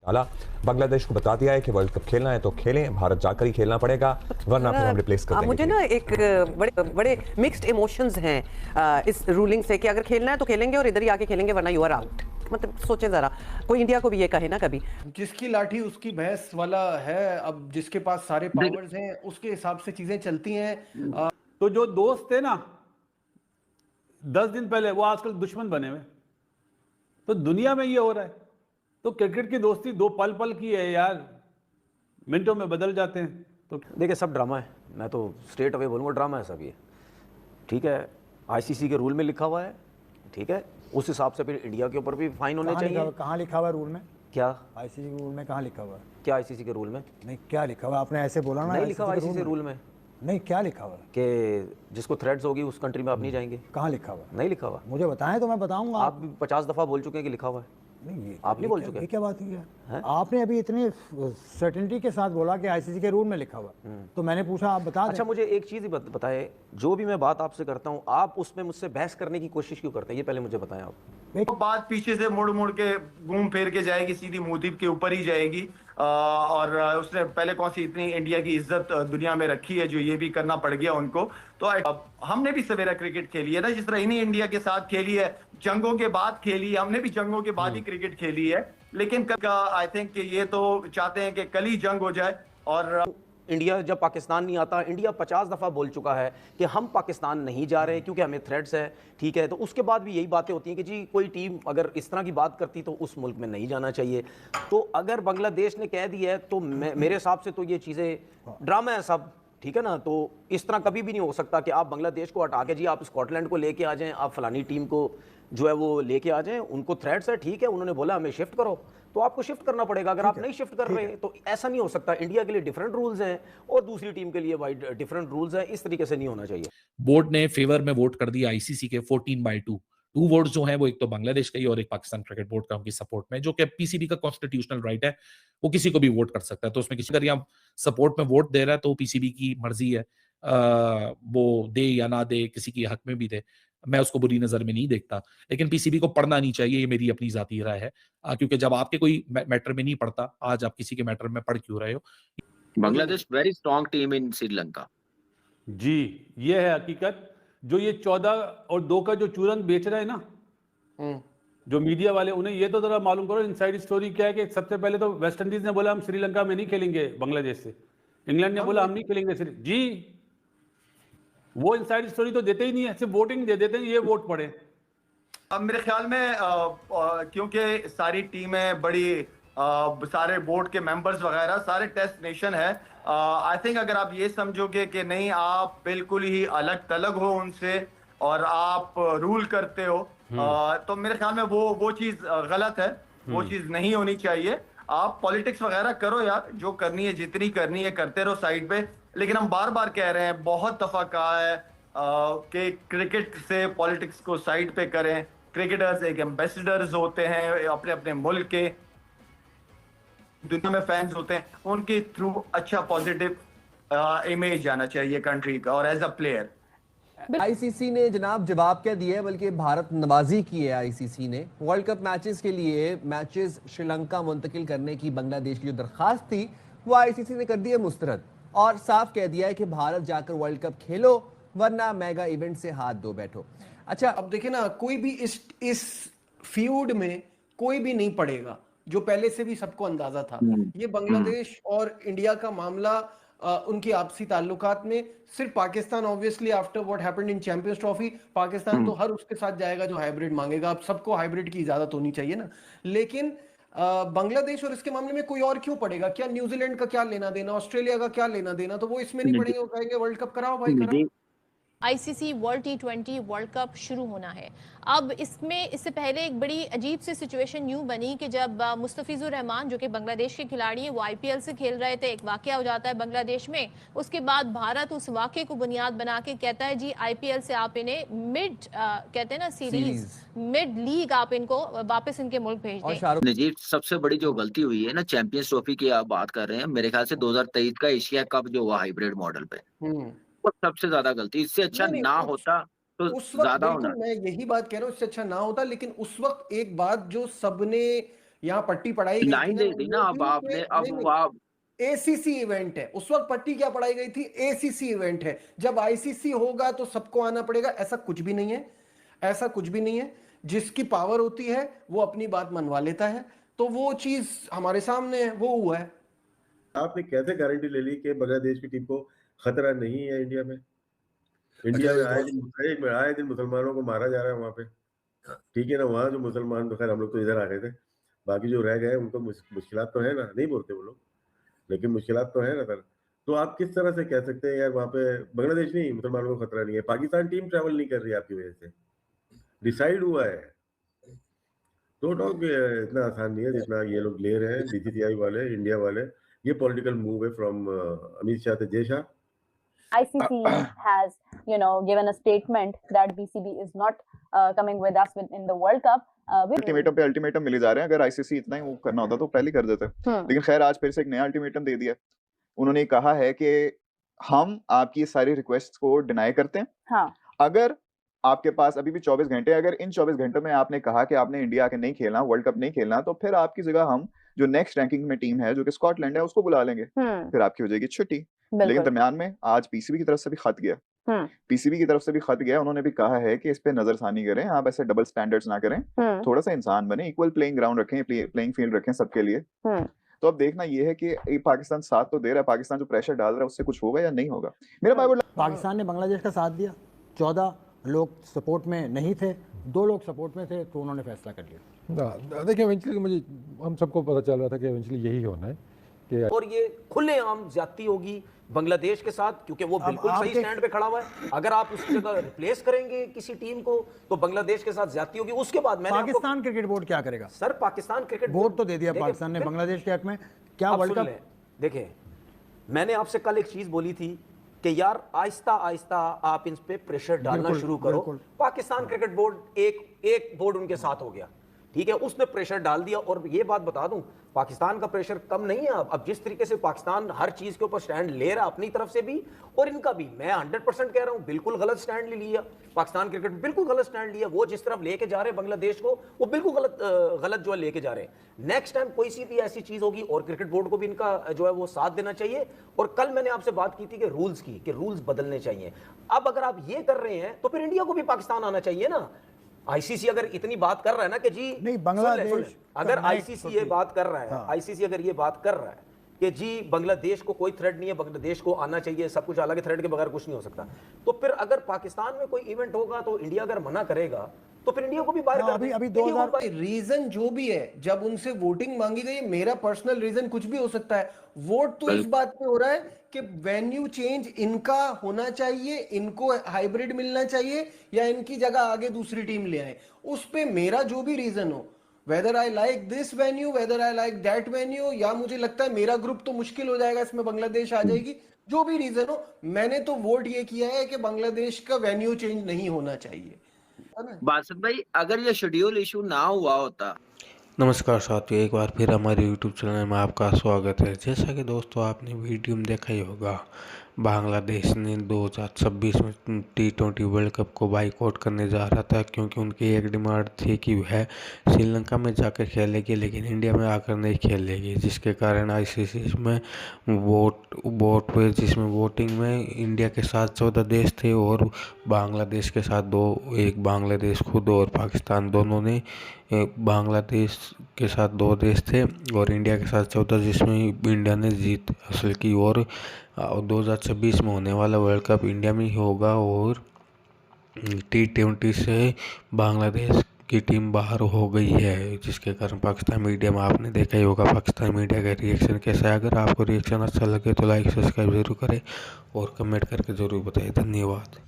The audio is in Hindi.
हालां बांग्लादेश को बता दिया है कि वर्ल्ड कप खेलना है तो खेलें, भारत जाकर ही खेलना पड़ेगा, वरना फिर हम रिप्लेस कर देंगे। मुझे ना एक बड़े बड़े मिक्स्ड इमोशंस हैं इस रूलिंग से कि अगर खेलना है तो खेलेंगे और इधर ही आके खेलेंगे वरना यू आर आउट। मतलब सोचें जरा, कोई इंडिया को भी ये कहे ना कभी। जिसकी लाठी उसकी भैंस वाला है। अब जिसके पास सारे पावर्स हैं उसके हिसाब से चीजें चलती हैं। तो जो दोस्त थे ना 10 दिन पहले, वो आजकल दुश्मन बने हुए। तो दुनिया में ये हो रहा है। तो क्रिकेट की दोस्ती 2 पल पल की है यार, मिनटों में बदल जाते हैं। तो देखिए सब ड्रामा है, मैं तो स्ट्रेट अवे बोलूँगा ड्रामा है सब ये। ठीक है, आईसीसी के रूल में लिखा हुआ है, ठीक है, उस हिसाब से फिर इंडिया के ऊपर भी फाइन होने चाहिए। कहाँ लिखा हुआ है रूल में? क्या आईसीसी के रूल में कहाँ लिखा हुआ है? क्या आईसीसी के रूल में? नहीं, क्या लिखा हुआ है? आपने ऐसे बोला ना। नहीं लिखा हुआ आईसीसी रूल में। नहीं, क्या लिखा हुआ है? कि जिसको थ्रेड्स होगी उस कंट्री में आप नहीं जाएंगे। कहाँ लिखा हुआ है? नहीं लिखा हुआ। मुझे बताएं तो मैं बताऊंगा। आप भी 50 दफा बोल चुके हैं कि लिखा हुआ है। नहीं, ये आप नहीं बोल चुके? ये क्या बात हुई है? आपने अभी इतनी सर्टेनिटी के साथ बोला कि आईसीसी के रूल में लिखा हुआ, तो मैंने पूछा आप बता दें। अच्छा, मुझे एक चीज़ ही बताएं, जो भी मैं बात आपसे करता हूँ आप उसमें मुझसे बहस करने की कोशिश क्यों करते हैं, ये पहले मुझे बताएं आप। वो बात पीछे से मुड़ मुड़ के घूम फिर के जाएगी, सीधी मोदी के ऊपर ही जाएगी। और उसने पहले कौन सी इतनी इंडिया की इज्जत दुनिया में रखी है जो ये भी करना पड़ गया उनको। तो हमने भी सवेरा क्रिकेट खेली है ना, जिस तरह इन्हीं इंडिया के साथ खेली है, जंगों के बाद खेली, हमने भी जंगों के बाद ही क्रिकेट खेली है। लेकिन आई थिंक ये तो चाहते हैं कि कल ही जंग हो जाए। और इंडिया जब पाकिस्तान नहीं आता, इंडिया 50 दफ़ा बोल चुका है कि हम पाकिस्तान नहीं जा रहे क्योंकि हमें थ्रेट्स है, ठीक है। तो उसके बाद भी यही बातें होती हैं कि जी कोई टीम अगर इस तरह की बात करती तो उस मुल्क में नहीं जाना चाहिए। तो अगर बांग्लादेश ने कह दिया है तो मेरे हिसाब से तो ये चीज़ें ड्रामा है सब, ठीक है ना। तो इस तरह कभी भी नहीं हो सकता कि आप बांग्लादेश को हटा के जी आप स्कॉटलैंड को लेके आ जाएं, आप फलानी टीम को जो है वो लेके आ जाएं। उनको थ्रेट्स है, ठीक है, उन्होंने बोला हमें शिफ्ट करो तो आपको शिफ्ट करना पड़ेगा। अगर आप नहीं शिफ्ट कर रहे तो ऐसा नहीं हो सकता। इंडिया के लिए डिफरेंट रूल्स हैं और दूसरी टीम के लिए वाइड डिफरेंट रूल्स हैं, इस तरीके से नहीं होना चाहिए। बोर्ड ने फेवर में वोट कर दिया आईसीसी के 14/2। 2 वोट्स जो हैं वो एक तो बांग्लादेश का ही और एक पाकिस्तान क्रिकेट बोर्ड का उनकी सपोर्ट में, जो कि पीसीबी का कॉन्स्टिट्यूशनल राइट है, वो किसी को भी वोट कर सकता है। तो उसमें किसी अगर यहाँ सपोर्ट में वोट दे रहा है तो पीसीबी की मर्जी है, वो दे या ना दे, किसी के हक में भी दे, मैं उसको बुरी नजर में नहीं देखता। लेकिन पीसीबी को पढ़ना नहीं चाहिए, ये मेरी अपनी जाती राय है, क्योंकि जब आपके कोई मैटर में नहीं पढ़ता, आज आप किसी के मैटर में पढ़ क्यों रहे हो। बांग्लादेश वेरी स्ट्रॉन्ग टीम इन श्रीलंका। जी ये है हकीकत। जो ये 14 और 2 का जो चूरन बेच रहे हैं ना, जो मीडिया वाले, उन्हें ये तो जरा मालूम करो इनसाइड स्टोरी क्या है। कि सबसे पहले तो वेस्ट इंडीज ने बोला हम श्रीलंका में नहीं खेलेंगे बांग्लादेश से, इंग्लैंड ने बोला हम नहीं खेलेंगे जी। वो इनसाइड स्टोरी तो देते ही नहीं है, सिर्फ वोटिंग दे देते हैं, ये वोट पड़े। अब मेरे ख्याल में क्योंकि सारी टीमें बड़ी सारे बोर्ड के मेंबर्स वगैरह सारे टेस्ट नेशन है, आई थिंक अगर आप ये समझोगे कि नहीं आप बिल्कुल ही अलग तलग हो उनसे और आप रूल करते हो, तो मेरे ख्याल में वो चीज गलत है। वो चीज नहीं होनी चाहिए। आप पॉलिटिक्स वगैरह करो यार, जो करनी है जितनी करनी है करते रहो साइड पे। लेकिन हम बार बार कह रहे हैं, बहुत दफा कहा है कि क्रिकेट से पॉलिटिक्स को साइड पे करें। क्रिकेटर्स एक एम्बेसडर्स होते हैं अपने अपने मुल्क के, दुनिया में फैंस होते हैं, उनके थ्रू अच्छा पॉजिटिव इमेज आना चाहिए कंट्री का और एज अ प्लेयर। आईसीसी ने जनाब जवाब क्या दिया है, बल्कि भारत नवाजी की है आईसीसी ने। वर्ल्ड कप मैचेस के लिए मैचेस श्रीलंका मुंतकिल करने की बांग्लादेश की जो दरखास्त थी वो आईसीसी ने कर दी है मुस्तरद, और साफ कह दिया है कि भारत जाकर वर्ल्ड कप खेलो वरना मेगा इवेंट से हाथ धो बैठो। अच्छा, अब देखिए ना, कोई भी इस फ्यूड में कोई भी नहीं पड़ेगा, जो पहले से भी सबको अंदाजा था। ये बांग्लादेश और इंडिया का मामला उनकी आपसी ताल्लुकात में सिर्फ Pakistan, obviously after what happened in champions trophy, Pakistan तो हर उसके साथ जाएगा जो हाइब्रिड मांगेगा। अब सबको हाइब्रिड की इजाजत होनी चाहिए ना। लेकिन बांग्लादेश और इसके मामले में कोई और क्यों पड़ेगा? क्या न्यूजीलैंड का क्या लेना देना, ऑस्ट्रेलिया का क्या लेना देना? तो वो इसमें नहीं पड़ेंगे, वो कहेंगे वर्ल्ड कप कराओ भाई, कराओ। ICC world T20 world cup शुरू होना है। अब इससे पहले एक बड़ी अजीब सी सिचुएशन यूं बनी कि जब मुस्तफिजुर रहमान जो कि बांग्लादेश के खिलाड़ी हैं वो आईपीएल से खेल रहे थे, एक वाकया हो जाता है बांग्लादेश में। उसके बाद भारत उस वाकये को बुनियाद बना के कहता है जी आईपीएल से आप इन्हें कहते हैं ना सीरीज मिड लीग आप इनको वापस इनके मुल्क भेज दें। जी सबसे बड़ी जो गलती हुई है ना, चैंपियंस ट्रॉफी की आप बात कर रहे हैं, मेरे ख्याल से 2023 का एशिया कप जो हुआ हाइब्रिड मॉडल पे, और सबसे ज्यादा गलती। इससे अच्छा ना होता तो उस वक्त ज्यादा होना। मैं यही बात कह रहा हूँ, इससे अच्छा ना होता। लेकिन उस वक्त एक बात जो सबने यहाँ पट्टी पढ़ाई गई लाइन दे दी ना अब आपने, अब आप एसीसी इवेंट है, उस वक्त पट्टी क्या पढ़ाई गई थी? एसीसी इवेंट है, जब आईसीसी होगा तो सबको आना पड़ेगा। ऐसा कुछ भी नहीं है, ऐसा कुछ भी नहीं है। जिसकी पावर होती है वो अपनी बात मनवा लेता है, तो वो चीज हमारे सामने है, वो हुआ है। आपने कैसे गारंटी ले ली कि बांग्लादेश की टीम को खतरा नहीं है इंडिया में? इंडिया में आए दिन मुसलमानों को मारा जा रहा है वहां पे, ठीक है ना? वहां जो मुसलमान, तो खैर हम लोग तो इधर आ गए थे, बाकी जो रह गए उनको मुश्किलात तो है ना, नहीं बोलते वो लोग, लेकिन मुश्किलात तो है ना सर। तो आप किस तरह से कह सकते हैं यार वहां पे बांग्लादेश नहीं, मुसलमानों को खतरा नहीं है? पाकिस्तान टीम ट्रैवल नहीं कर रही है आपकी वजह से, डिसाइड हुआ है। तो इतना आसान नहीं है जितना ये लोग ले रहे हैं, बीसीसीआई वाले, इंडिया वाले। ये पॉलिटिकल मूव है फ्रॉम अमित शाह से Jay Shah. ICC has, given a statement that BCB is not coming with us in the World Cup. Ultimatum पे अल्टीमेटम मिले जा रहे हैं। अगर आईसीसी इतना ही वो करना होता तो पहले कर देते, लेकिन खैर आज फिर से एक नया अल्टीमेटम दे दिया। उन्होंने कहा है कि हम आपकी सारी रिक्वेस्ट को डिनाई करते हैं। हाँ। अगर आपके पास अभी भी 24 घंटे, अगर इन 24 घंटों में आपने कहा कि आपने इंडिया के नहीं खेलना, वर्ल्ड कप नहीं खेलना, तो फिर आपकी जगह हम जो नेक्स्ट रैंकिंग में टीम है जो कि स्कॉटलैंड है उसको बुला लेंगे, फिर आपकी हो जाएगी छुट्टी। लेकिन दरमियान में आज पीसीबी की तरफ से भी खत गया, पीसीबी की तरफ से भी खत गया। उन्होंने भी कहा है कि इस पे नजरसानी करें, आप ऐसे डबल स्टैंडर्ड्स ना करें, थोड़ा सा इंसान बने, इक्वल प्लेइंग ग्राउंड रखें, प्लेइंग फील्ड रखें सबके लिए। तो अब देखना ये है कि पाकिस्तान साथ तो दे रहा है, पाकिस्तान जो प्रेशर डाल रहा है उससे कुछ होगा या नहीं होगा। मेरा भाई पाकिस्तान ने बांग्लादेश का साथ दिया, 14 लोग सपोर्ट में नहीं थे, 2 लोग सपोर्ट में थे, तो उन्होंने फैसला कर लिया। देखिए इवेंचुअली मुझे, हम सबको पता चल रहा था कि इवेंचुअली यही होना है कि और ये खुलेआम ज्यादती होगी बांग्लादेश के साथ, क्योंकि वो बिल्कुल सही स्टैंड पे खड़ा हुआ है। अगर आप उसकी जगह रिप्लेस करेंगे किसी टीम को तो बांग्लादेश के साथ ज्यादती होगी। उसके बाद पाकिस्तान क्रिकेट बोर्ड क्या करेगा? सर पाकिस्तान क्रिकेट बोर्ड तो दे दिया पाकिस्तान ने बांग्लादेश के हक में, क्या वर्ल्ड कप? देखिए मैंने आपसे कल एक चीज बोली थी कि यार आहिस्ता आहिस्ता आप इन पे प्रेशर डालना शुरू करो। पाकिस्तान क्रिकेट बोर्ड एक बोर्ड उनके साथ हो गया, ठीक है, उसने प्रेशर डाल दिया। और ये बात बता दूं, पाकिस्तान का प्रेशर कम नहीं है। अब जिस तरीके से पाकिस्तान हर चीज के ऊपर स्टैंड ले रहा अपनी तरफ से भी और इनका भी, मैं 100% कह रहा हूं, बिल्कुल गलत स्टैंड ले लिया पाकिस्तान क्रिकेट, बिल्कुल गलत स्टैंड लिया। वो जिस तरफ लेके जा रहे हैं बांग्लादेश को, वो बिल्कुल गलत जो है लेके जा रहे हैं। नेक्स्ट टाइम कोई सी भी ऐसी चीज होगी और क्रिकेट बोर्ड को भी इनका जो है वो साथ देना चाहिए। और कल मैंने आपसे बात की थी कि रूल्स की, कि रूल्स बदलने चाहिए। अब अगर आप ये कर रहे हैं तो फिर इंडिया को भी पाकिस्तान आना चाहिए ना। आईसीसी अगर इतनी बात कर रहा है ना कि जी नहीं, बांग्लादेश अगर आईसीसी ये बात कर रहा है, हाँ। आईसीसी अगर ये बात कर रहा है कि जी बांग्लादेश को कोई थ्रेट नहीं है, बांग्लादेश को आना चाहिए सब कुछ, हालांकि थ्रेट के बगैर कुछ नहीं हो सकता, तो फिर अगर पाकिस्तान में कोई इवेंट होगा तो इंडिया अगर मना करेगा तो फिर इंडिया को भी बाहर कर अभी 2000 रीजन जो भी है, जब उनसे वोटिंग मांगी गई, मेरा पर्सनल रीजन कुछ भी हो सकता है। वोट तो इस बात पे हो रहा है कि वेन्यू चेंज इनका होना चाहिए, इनको हाइब्रिड मिलना चाहिए, या इनकी जगह आगे दूसरी टीम ले आए। उस पे मेरा जो भी रीजन हो, whether I like this venue, whether I like that venue, या मुझे लगता है मेरा ग्रुप तो मुश्किल हो जाएगा, इसमें बांग्लादेश आ जाएगी, जो भी रीजन हो, मैंने तो वोट ये किया है कि बांग्लादेश का वेन्यू चेंज नहीं होना चाहिए। बासित भाई, अगर ये शेड्यूल इशू ना हुआ होता। नमस्कार साथियों, एक बार फिर हमारे YouTube चैनल में आपका स्वागत है। जैसा कि दोस्तों आपने वीडियो में देखा ही होगा, बांग्लादेश ने 2026 में T20 वर्ल्ड कप को बाइकआउट करने जा रहा था, क्योंकि उनकी एक डिमांड थी कि वह श्रीलंका में जाकर खेलेगी लेकिन इंडिया में आकर नहीं खेलेगी, जिसके कारण आईसीसी में वोट हुए, जिसमें वोटिंग में इंडिया के साथ 14 देश थे और बांग्लादेश के साथ 2, एक बांग्लादेश खुद और पाकिस्तान, दोनों ने, बांग्लादेश के साथ 2 देश थे और इंडिया के साथ 14, जिसमें इंडिया ने जीत हासिल की। और 2026 में होने वाला वर्ल्ड कप इंडिया में ही होगा और T20 से बांग्लादेश की टीम बाहर हो गई है, जिसके कारण पाकिस्तान मीडिया में आपने देखा ही होगा पाकिस्तान मीडिया का रिएक्शन कैसा है। अगर आपको रिएक्शन अच्छा लगे तो लाइक सब्सक्राइब जरूर करें और कमेंट करके ज़रूर बताएं। धन्यवाद।